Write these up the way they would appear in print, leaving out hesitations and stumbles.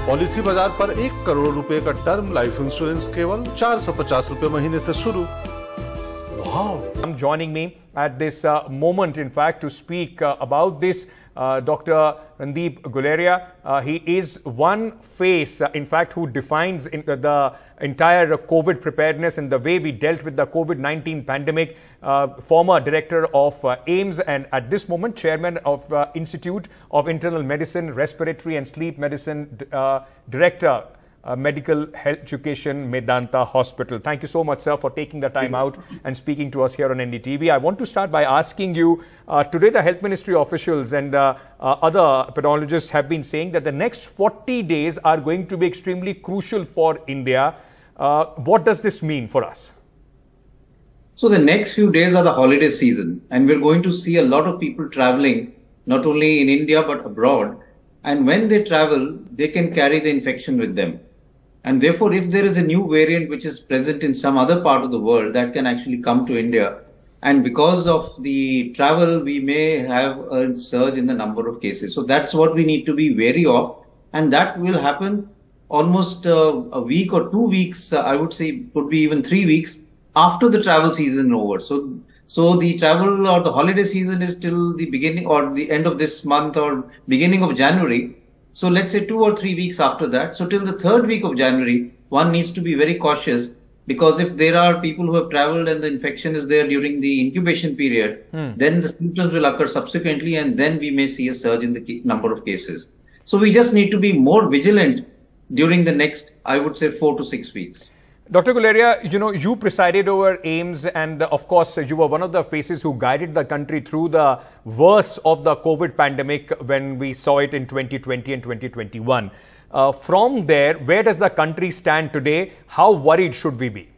Policy बाजार पर 1 करोड़ रुपए का टर्म लाइफ इंश्योरेंस केवल 450 रुपए महीने से शुरू। Wow. Joining me at this moment, in fact, to speak about this, Dr. Randeep Guleria. He is one face, in fact, who defines the entire COVID preparedness and the way we dealt with the COVID-19 pandemic. Former director of AIIMS and at this moment chairman of Institute of Internal Medicine, Respiratory and Sleep Medicine Director. Medical Health Education, Medanta Hospital. Thank you so much, sir, for taking the time out and speaking to us here on NDTV. I want to start by asking you, today the Health Ministry officials and other epidemiologists have been saying that the next 40 days are going to be extremely crucial for India. What does this mean for us? So the next few days are the holiday season, and we're going to see a lot of people traveling, not only in India but abroad. And when they travel, they can carry the infection with them. And therefore, if there is a new variant which is present in some other part of the world, that can actually come to India. And because of the travel, we may have a surge in the number of cases. So that's what we need to be wary of. And that will happen almost a week or 2 weeks, I would say could be even 3 weeks after the travel season over. So the travel or the holiday season is till the beginning or the end of this month or beginning of January. So let's say 2 or 3 weeks after that. So till the 3rd week of January, one needs to be very cautious, because if there are people who have traveled and the infection is there during the incubation period, then the symptoms will occur subsequently, and then we may see a surge in the number of cases. So we just need to be more vigilant during the next, I would say, 4 to 6 weeks. Dr. Guleria, you presided over AIIMS, and of course, you were one of the faces who guided the country through the worst of the COVID pandemic when we saw it in 2020 and 2021. From there, where does the country stand today? How worried should we be?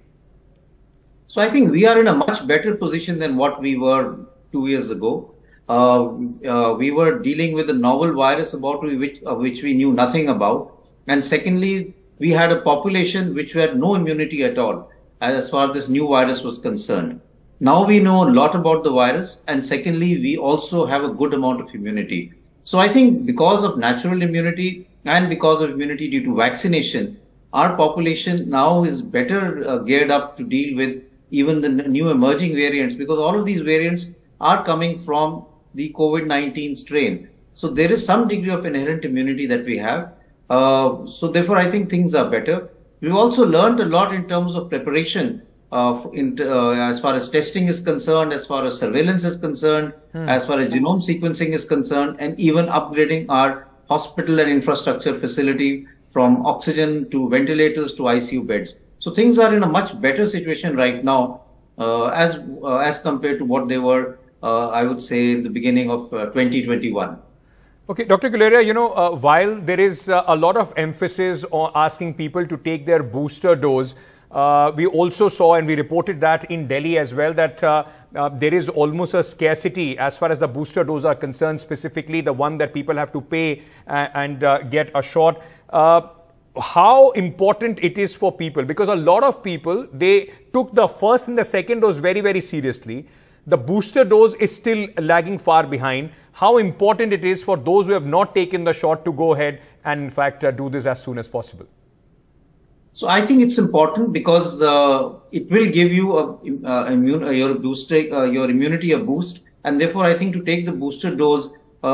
So I think we are in a much better position than what we were 2 years ago. We were dealing with a novel virus about which we knew nothing about. And secondly, we had a population which had no immunity at all as far as this new virus was concerned. Now we know a lot about the virus, and secondly, we also have a good amount of immunity. So I think because of natural immunity and because of immunity due to vaccination, our population now is better geared up to deal with even the new emerging variants, because all of these variants are coming from the COVID-19 strain. So there is some degree of inherent immunity that we have. So therefore, I think things are better. We've also learned a lot in terms of preparation as far as testing is concerned, as far as surveillance is concerned, as far as genome sequencing is concerned, and even upgrading our hospital and infrastructure facility from oxygen to ventilators to ICU beds. So things are in a much better situation right now as compared to what they were, I would say, in the beginning of 2021. Okay, Dr. Guleria, while there is a lot of emphasis on asking people to take their booster dose, we also saw, and we reported that in Delhi as well, that there is almost a scarcity as far as the booster dose are concerned, specifically the one that people have to pay and get a shot. How important it is for people, because a lot of people, they took the first and the second dose very, very seriously. The booster dose is still lagging far behind. How important it is for those who have not taken the shot to go ahead and in fact do this as soon as possible? So I think it's important because it will give you your immunity a boost, and therefore I think to take the booster dose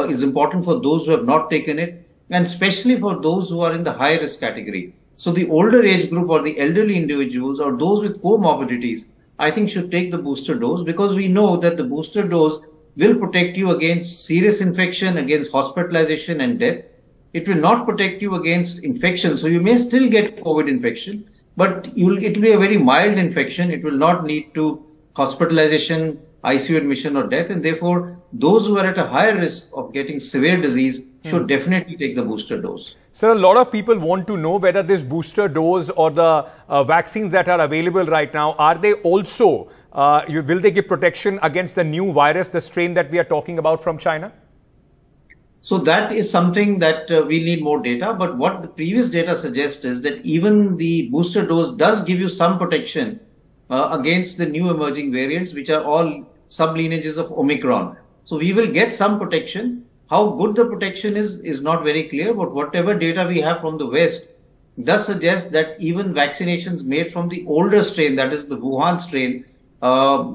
is important for those who have not taken it, and especially for those who are in the high risk category. So the older age group or the elderly individuals or those with comorbidities, I think should take the booster dose, because we know that the booster dose will protect you against serious infection, against hospitalization and death. It will not protect you against infection. So you may still get COVID infection, but it will be a very mild infection. It will not lead to hospitalization, ICU admission or death. And therefore, those who are at a higher risk of getting severe disease should definitely take the booster dose. Sir, a lot of people want to know whether this booster dose or the vaccines that are available right now, are they also, will they give protection against the new virus, the strain that we are talking about from China? So that is something that we need more data. But what the previous data suggests is that even the booster dose does give you some protection against the new emerging variants, which are all sublineages of Omicron. So we will get some protection. How good the protection is not very clear, but whatever data we have from the West does suggest that even vaccinations made from the older strain, that is the Wuhan strain,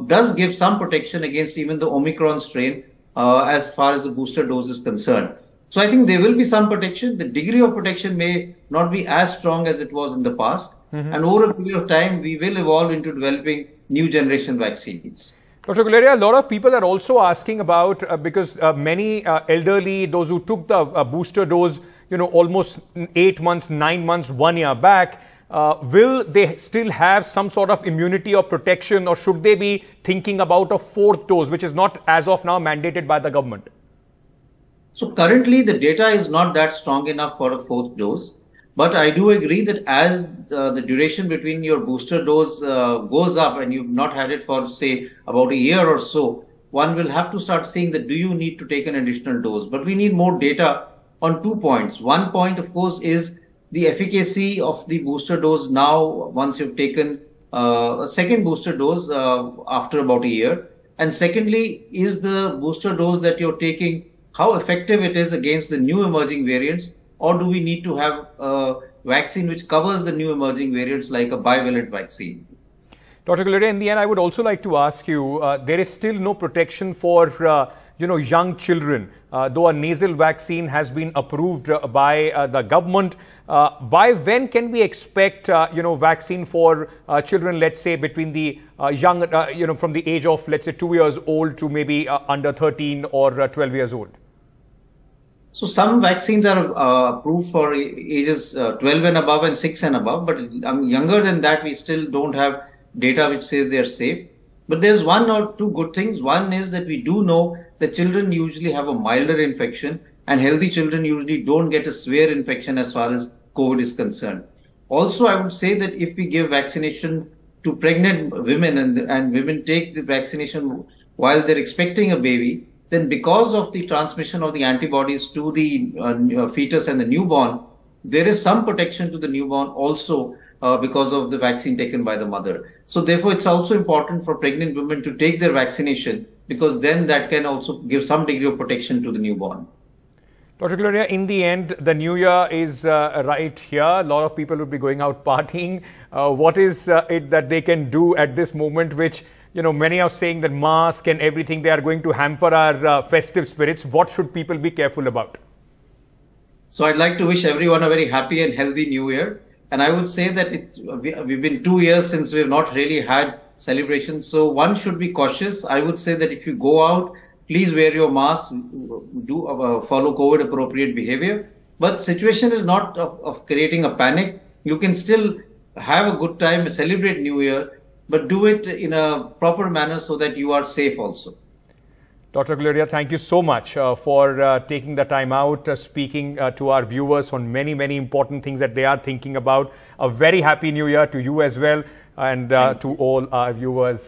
does give some protection against even the Omicron strain as far as the booster dose is concerned. So I think there will be some protection. The degree of protection may not be as strong as it was in the past. And over a period of time, we will evolve into developing new generation vaccines. Dr. Guleria, a lot of people are also asking about, because many elderly, those who took the booster dose, almost 8 months, 9 months, 1 year back, will they still have some sort of immunity or protection, or should they be thinking about a 4th dose, which is not as of now mandated by the government? So currently the data is not that strong enough for a 4th dose. But I do agree that as the duration between your booster dose goes up and you've not had it for, say, about a year or so, one will have to start seeing that do you need to take an additional dose. But we need more data on 2 points. One point, of course, is the efficacy of the booster dose now once you've taken a second booster dose after about a year. And secondly, is the booster dose that you're taking, how effective it is against the new emerging variants? Or do we need to have a vaccine which covers the new emerging variants like a bivalent vaccine? Dr. Guleria, in the end, I would also like to ask you, there is still no protection for, young children, though a nasal vaccine has been approved by the government. By when can we expect, vaccine for children, let's say, between the young, from the age of, let's say, 2 years old to maybe under 13 or 12 years old? So some vaccines are approved for ages 12 and above and 6 and above, but younger than that, we still don't have data which says they are safe. But there's one or two good things. One is that we do know that children usually have a milder infection and healthy children usually don't get a severe infection as far as COVID is concerned. Also, I would say that if we give vaccination to pregnant women and women take the vaccination while they're expecting a baby, then because of the transmission of the antibodies to the fetus and the newborn, there is some protection to the newborn also because of the vaccine taken by the mother. So therefore, it's also important for pregnant women to take their vaccination because then that can also give some degree of protection to the newborn. Dr. Guleria, in the end, the new year is right here. A lot of people will be going out partying. What is it that they can do at this moment which many are saying that mask and everything, they are going to hamper our festive spirits. What should people be careful about? So I'd like to wish everyone a very happy and healthy new year. And I would say that we've been 2 years since we've not really had celebrations. So one should be cautious. I would say that if you go out, please wear your mask, do follow COVID appropriate behavior. But situation is not of creating a panic. You can still have a good time, celebrate New Year, but do it in a proper manner so that you are safe also. Dr. Guleria, thank you so much for taking the time out, speaking to our viewers on many, many important things that they are thinking about. A very happy new year to you as well and to all our viewers.